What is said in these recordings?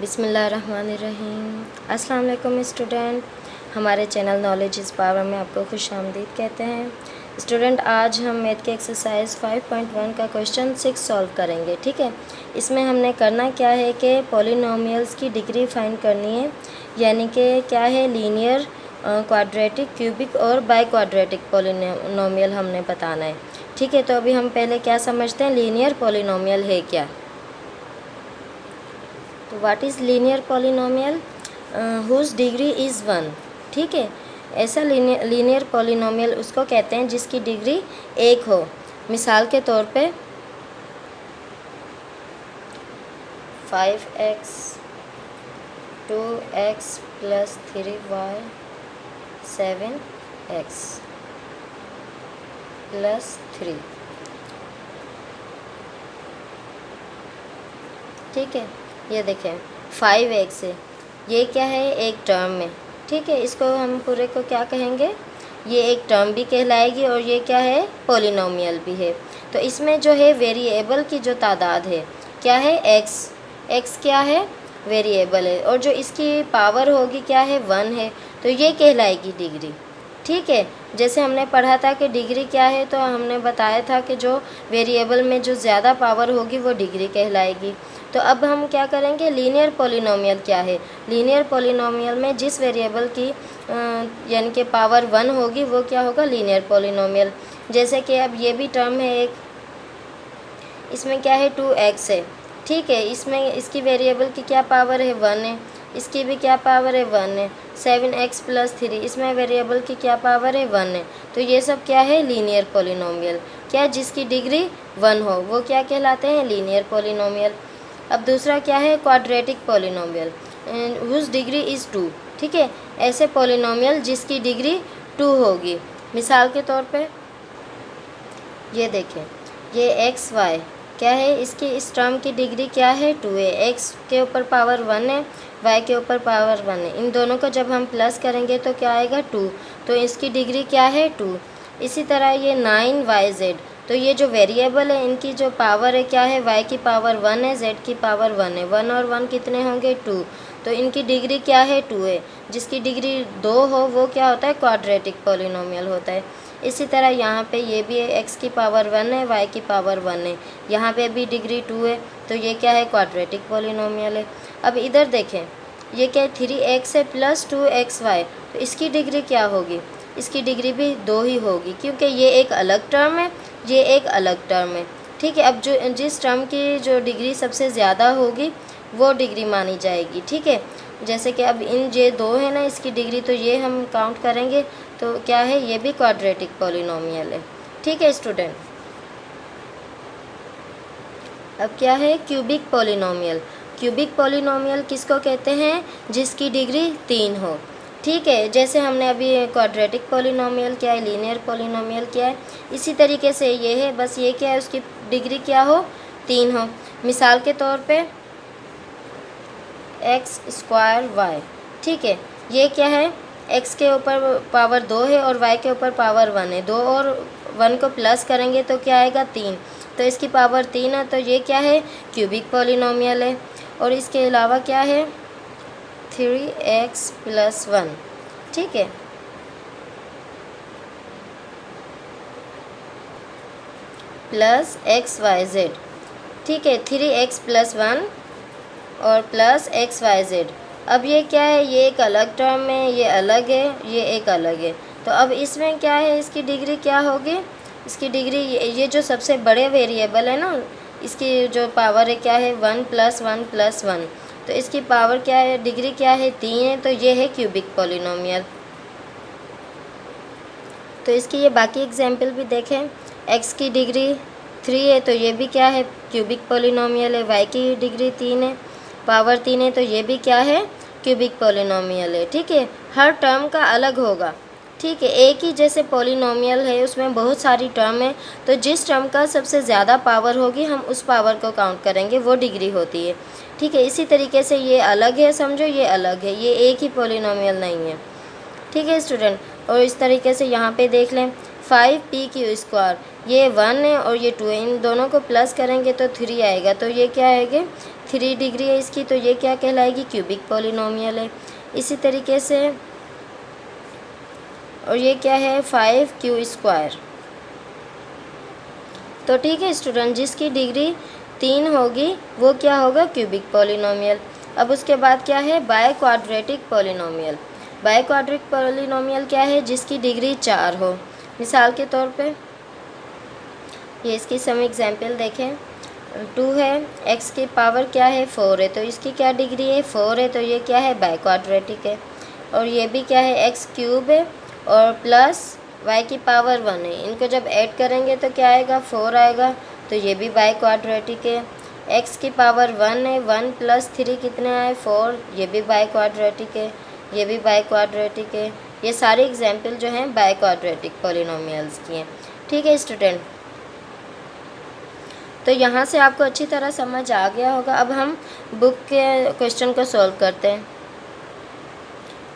बिस्मिल्लाहिर्रहमानिर्रहीम। अस्सलाम वालेकुम स्टूडेंट, हमारे चैनल नॉलेज इज़ पावर में आपको खुशामदीद कहते हैं। स्टूडेंट, आज हम मैथ के एक्सरसाइज 5.1 का क्वेश्चन 6 सॉल्व करेंगे। ठीक है, इसमें हमने करना क्या है कि पॉलिनोमियल्स की डिग्री फाइंड करनी है, यानी कि क्या है लीनियर, क्वाड्रेटिक, क्यूबिक और बाई क्वाड्रेटिक पॉलिनोमियल हमने बताना है। ठीक है, तो अभी हम पहले क्या समझते हैं, लीनियर पॉलिनोमियल है क्या। तो what is linear polynomial? Whose degree is 1। ठीक है, ऐसा लीनियर पॉलिनोमियल उसको कहते हैं जिसकी डिग्री 1 हो। मिसाल के तौर पे 5x 2x + 3y 7x + 3। ठीक है, ये देखें 5x है, ये क्या है, एक टर्म में। ठीक है, इसको हम पूरे को क्या कहेंगे, ये एक टर्म भी कहलाएगी और ये क्या है, पॉलिनोमियल भी है। तो इसमें जो है वेरिएबल की जो तादाद है क्या है, x क्या है, वेरिएबल है, और जो इसकी पावर होगी क्या है, 1 है, तो ये कहलाएगी डिग्री। ठीक है, जैसे हमने पढ़ा था कि डिग्री क्या है, तो हमने बताया था कि जो वेरिएबल में जो ज़्यादा पावर होगी वो डिग्री कहलाएगी। तो अब हम क्या करेंगे, लीनियर पॉलिनोमियल क्या है। लीनियर पॉलिनोमियल में जिस वेरिएबल की यानी कि पावर 1 होगी वो क्या होगा, लीनियर पॉलिनोमियल। जैसे कि अब ये भी टर्म है एक, इसमें क्या है 2x है। ठीक है, इसमें इसकी वेरिएबल की क्या पावर है, 1 है, इसकी भी क्या पावर है, 1 है। 7x + 3, इसमें वेरिएबल की क्या पावर है, 1 है। तो ये सब क्या है, लीनियर पॉलिनोमियल। क्या, जिसकी डिग्री 1 हो वो क्या कहलाते हैं, लीनियर पॉलिनोमियल। अब दूसरा क्या है, quadratic polynomial, whose degree is 2। ठीक है, ऐसे पॉलिनोमियल जिसकी डिग्री 2 होगी। मिसाल के तौर पे ये देखें, ये एक्स वाई क्या है, इसकी इस टर्म की डिग्री क्या है, 2 है। एक्स के ऊपर पावर 1 है, वाई के ऊपर पावर 1 है, इन दोनों को जब हम प्लस करेंगे तो क्या आएगा, 2, तो इसकी डिग्री क्या है, 2। इसी तरह ये 9yz, तो ये जो वेरिएबल है इनकी जो पावर है क्या है, y की पावर 1 है, z की पावर 1 है, 1 और 1 कितने होंगे, 2, तो इनकी डिग्री क्या है, 2 है। जिसकी डिग्री 2 हो वो क्या होता है, क्वाड्रेटिक पॉलिनोमियल होता है। इसी तरह यहाँ पे ये भी है, x की पावर 1 है, y की पावर 1 है, यहाँ पे भी डिग्री 2 है, तो ये क्या है, क्वाड्रेटिक पॉलिनोमियल है। अब इधर देखें, ये क्या है, 3x है + 2xy, तो इसकी डिग्री क्या होगी, इसकी डिग्री भी 2 ही होगी, क्योंकि ये एक अलग टर्म है, ये एक अलग टर्म है। ठीक है, अब जो जिस टर्म की जो डिग्री सबसे ज़्यादा होगी वो डिग्री मानी जाएगी। ठीक है, जैसे कि अब इन ये 2 है ना, इसकी डिग्री, तो ये हम काउंट करेंगे तो क्या है, ये भी क्वाड्रेटिक पॉलिनोमियल है। ठीक है स्टूडेंट, अब क्या है, क्यूबिक पॉलिनोमियल। क्यूबिक पॉलिनोमियल किसको कहते हैं, जिसकी डिग्री 3 हो। ठीक है, जैसे हमने अभी क्वाड्रेटिक पॉलिनोमियल क्या है, लीनियर पॉलिनोमियल क्या है, इसी तरीके से ये है, बस ये क्या है, उसकी डिग्री क्या हो, 3 हो। मिसाल के तौर पे x² y। ठीक है, ये क्या है, x के ऊपर पावर 2 है और y के ऊपर पावर 1 है, 2 और 1 को प्लस करेंगे तो क्या आएगा, 3, तो इसकी पावर 3 है, तो ये क्या है, क्यूबिक पॉलिनोमियल है। और इसके अलावा क्या है, 3x + 1। ठीक है, प्लस xyz। ठीक है, 3x + 1 और प्लस xyz। अब ये क्या है, ये एक अलग टर्म है, ये अलग है, ये एक अलग है, तो अब इसमें क्या है, इसकी डिग्री क्या होगी, इसकी डिग्री ये जो सबसे बड़े वेरिएबल है ना, इसकी जो पावर है क्या है, 1 + 1 + 1, तो इसकी पावर क्या है, डिग्री क्या है, 3 है, तो ये है क्यूबिक पॉलिनोमियल। तो इसकी ये बाकी एग्जाम्पल भी देखें, x की डिग्री 3 है, तो ये भी क्या है, क्यूबिक पॉलिनोमियल है। y की डिग्री 3 है, पावर 3 है, तो ये भी क्या है, क्यूबिक पॉलिनोमियल है। ठीक है, हर टर्म का अलग होगा। ठीक है, एक ही जैसे पॉलिनोमियल है, उसमें बहुत सारी टर्म है, तो जिस टर्म का सबसे ज़्यादा पावर होगी हम उस पावर को काउंट करेंगे, वो डिग्री होती है। ठीक है, इसी तरीके से ये अलग है, समझो ये अलग है, ये एक ही पॉलिनोमियल नहीं है। ठीक है स्टूडेंट, और इस तरीके से यहाँ पे देख लें, 5pq², ये 1 है और ये 2 है, इन दोनों को प्लस करेंगे तो 3 आएगा, तो ये क्या आएगा, 3 डिग्री है इसकी, तो ये क्या कहलाएगी, क्यूबिक पॉलिनोमियल है। इसी तरीके से और ये क्या है 5q²। तो ठीक है स्टूडेंट, जिसकी डिग्री 3 होगी वो क्या होगा, क्यूबिक पॉलिनोमियल। अब उसके बाद क्या है, by quadratic polynomial. By quadratic polynomial क्या है, जिसकी डिग्री 4 हो। मिसाल के तौर पे ये इसकी सम एग्जाम्पल देखें। 2 है, x की पावर क्या है 4 है, तो इसकी क्या डिग्री है 4 है, तो ये क्या है बाय क्वाड्रेटिक है। और ये भी क्या है x³ है और प्लस y की पावर 1 है, इनको जब ऐड करेंगे तो क्या आएगा 4 आएगा, तो ये भी बाय क्वाड्रेटिक है। x की पावर 1 है, 1 + 3 कितना है 4, ये भी बाय क्वाड्रेटिक है, ये भी बाय क्वाड्रेटिक है। ये सारे एग्जाम्पल जो हैं बाय क्वाड्रेटिक पॉलिनोमियल्स की हैं। ठीक है स्टूडेंट, तो यहाँ से आपको अच्छी तरह समझ आ गया होगा। अब हम बुक के क्वेश्चन को सॉल्व करते हैं।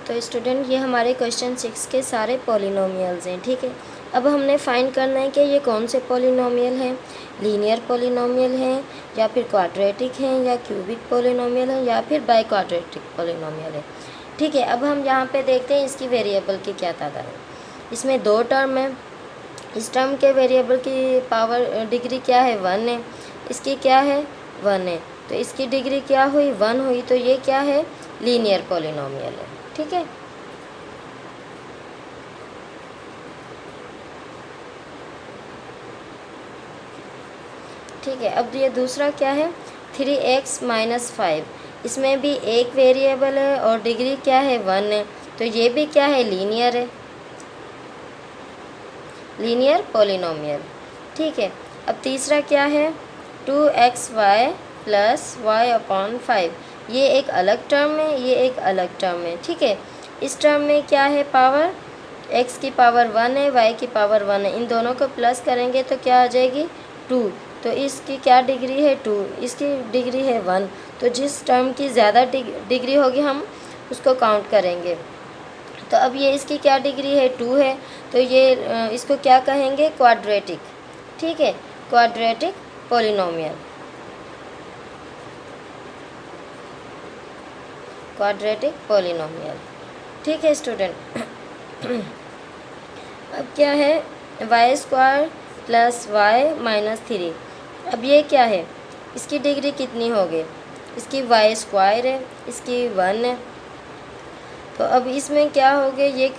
तो स्टूडेंट, ये हमारे क्वेश्चन 6 के सारे पॉलिनोमियल्स हैं। ठीक है, अब हमने फाइंड करना है कि ये कौन से पॉलिनोमियल हैं, लीनियर पॉलिनोमियल हैं या फिर क्वाड्रेटिक हैं या क्यूबिक पॉलिनोमियल हैं या फिर बाय क्वाड्रेटिक पॉलिनोमियल है। ठीक है, अब हम यहाँ पे देखते हैं इसकी वेरिएबल की क्या तादाद है। इसमें 2 टर्म है, इस टर्म के वेरिएबल की पावर डिग्री क्या है 1 है, इसकी क्या है 1 है, तो इसकी डिग्री क्या हुई 1 हुई, तो ये क्या है लीनियर पॉलिनोमियल है। ठीक है, ठीक है। अब ये दूसरा क्या है 3x - 5, इसमें भी एक वेरिएबल है और डिग्री क्या है 1 है, तो ये भी क्या है लीनियर है, लीनियर पॉलिनोमियल। ठीक है, अब तीसरा क्या है 2xy + y/5, ये एक अलग टर्म है, ये एक अलग टर्म है। ठीक है, इस टर्म में क्या है पावर, x की पावर 1 है, y की पावर 1 है, इन दोनों को प्लस करेंगे तो क्या आ जाएगी 2, तो इसकी क्या डिग्री है 2, इसकी डिग्री है 1, तो जिस टर्म की ज़्यादा डिग्री होगी हम उसको काउंट करेंगे। तो अब ये इसकी क्या डिग्री है 2 है, तो ये इसको क्या कहेंगे क्वाड्रेटिक। ठीक है, क्वाड्रेटिक पॉलिनोमियल, क्वाड्रेटिक पॉलिनोमियल। ठीक है स्टूडेंट, अब क्या है y² + y - 3, अब ये क्या है, इसकी डिग्री कितनी होगी, इसकी y² है, इसकी 1 है, तो अब इसमें क्या होगी, ये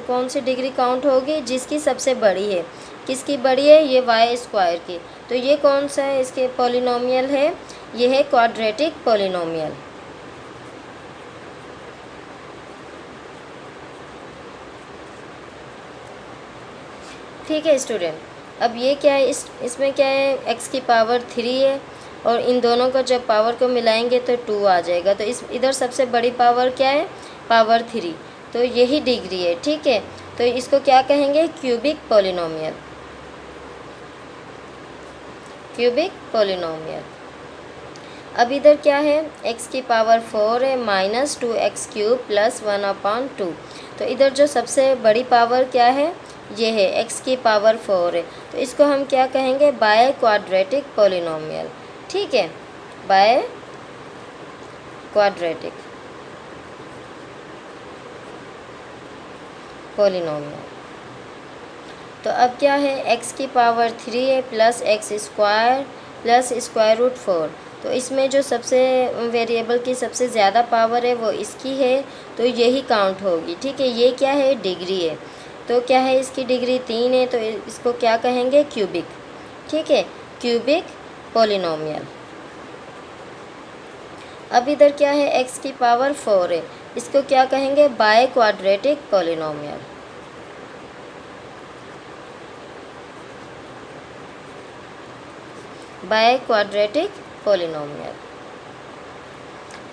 कौन सी डिग्री काउंट होगी, जिसकी सबसे बड़ी है, किसकी बड़ी है, ये y² की, तो ये कौन सा है इसके पॉलिनोमियल है, ये है क्वाड्रेटिक पॉलिनोमियल। ठीक है स्टूडेंट, अब ये क्या है, इसमें क्या है x की पावर 3 है और इन दोनों को जब पावर को मिलाएंगे तो 2 आ जाएगा, तो इस इधर सबसे बड़ी पावर क्या है पावर 3, तो यही डिग्री है। ठीक है, तो इसको क्या कहेंगे क्यूबिक पॉलिनोमियल, क्यूबिक पॉलिनोमियल। अब इधर क्या है x की पावर 4 है -2x³ + 1/2, तो इधर जो सबसे बड़ी पावर क्या है ये है x की पावर 4 है, तो इसको हम क्या कहेंगे बाय क्वाड्रेटिक पॉलिनोमियल। ठीक है, बाय क्वाड्रेटिक पॉलिनोमियल। तो अब क्या है x की पावर 3 है प्लस x² प्लस √4, तो इसमें जो सबसे वेरिएबल की सबसे ज़्यादा पावर है वो इसकी है, तो यही काउंट होगी। ठीक है, ये क्या है डिग्री है, तो क्या है इसकी डिग्री 3 है, तो इसको क्या कहेंगे क्यूबिक। ठीक है, क्यूबिक पॉलिनोमियल। अब इधर क्या है x की पावर 4 है, इसको क्या कहेंगे by quadratic polynomial. By quadratic polynomial.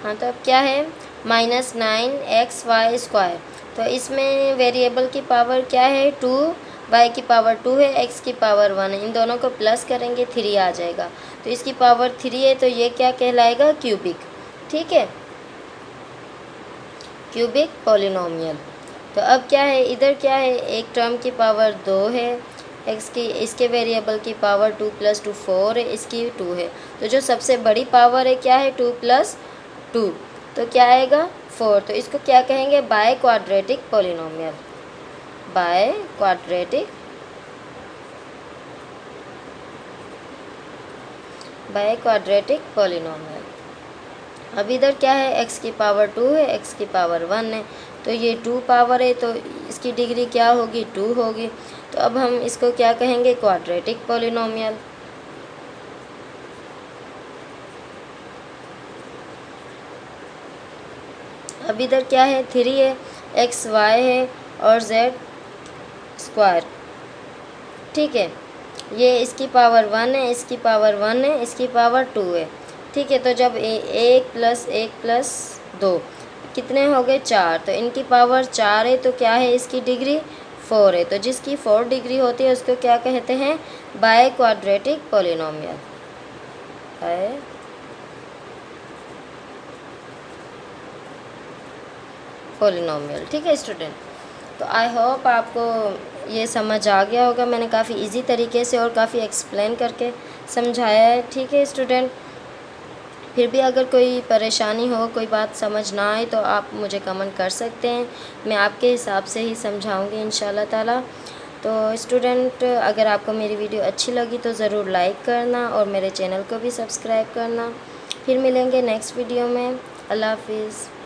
हाँ, तो अब क्या है -9xy², तो इसमें वेरिएबल की पावर क्या है 2, y की पावर 2 है, x की पावर 1 है, इन दोनों को प्लस करेंगे 3 आ जाएगा, तो इसकी पावर 3 है, तो ये क्या कहलाएगा क्यूबिक। ठीक है, क्यूबिक पॉलिनोमियल। तो अब क्या है इधर क्या है एक टर्म की पावर 2 है, एक्स की इसके वेरिएबल की पावर 2 + 2 4 है, इसकी 2 है। तो जो सबसे बड़ी पावर है क्या है 2 + 2, तो क्या आएगा 4। तो इसको क्या कहेंगे by quadratic polynomial, by quadratic polynomial. अब इधर क्या है x की पावर 2 है, x की पावर 1 है, तो ये 2 पावर है तो इसकी डिग्री क्या होगी 2 होगी। तो अब हम इसको क्या कहेंगे क्वाड्रेटिक पॉलिनोमियल। अब इधर क्या है 3 है, x y है और z स्क्वायर, ठीक है। ये इसकी पावर 1 है, इसकी पावर 1 है, इसकी पावर 2 है, ठीक है। तो जब 1 + 1 + 2 कितने हो गए 4, तो इनकी पावर 4 है तो क्या है इसकी डिग्री 4 है। तो जिसकी 4 डिग्री होती है उसको क्या कहते हैं biquadratic polynomial, by polynomial, ठीक है स्टूडेंट। तो आई होप आपको ये समझ आ गया होगा। मैंने काफ़ी इजी तरीके से और काफ़ी एक्सप्लेन करके समझाया है, ठीक है स्टूडेंट। फिर भी अगर कोई परेशानी हो, कोई बात समझ ना आए तो आप मुझे कमेंट कर सकते हैं, मैं आपके हिसाब से ही समझाऊंगी इंशाल्लाह ताला। तो स्टूडेंट अगर आपको मेरी वीडियो अच्छी लगी तो ज़रूर लाइक करना और मेरे चैनल को भी सब्सक्राइब करना। फिर मिलेंगे नेक्स्ट वीडियो में। अल्लाह हाफिज़।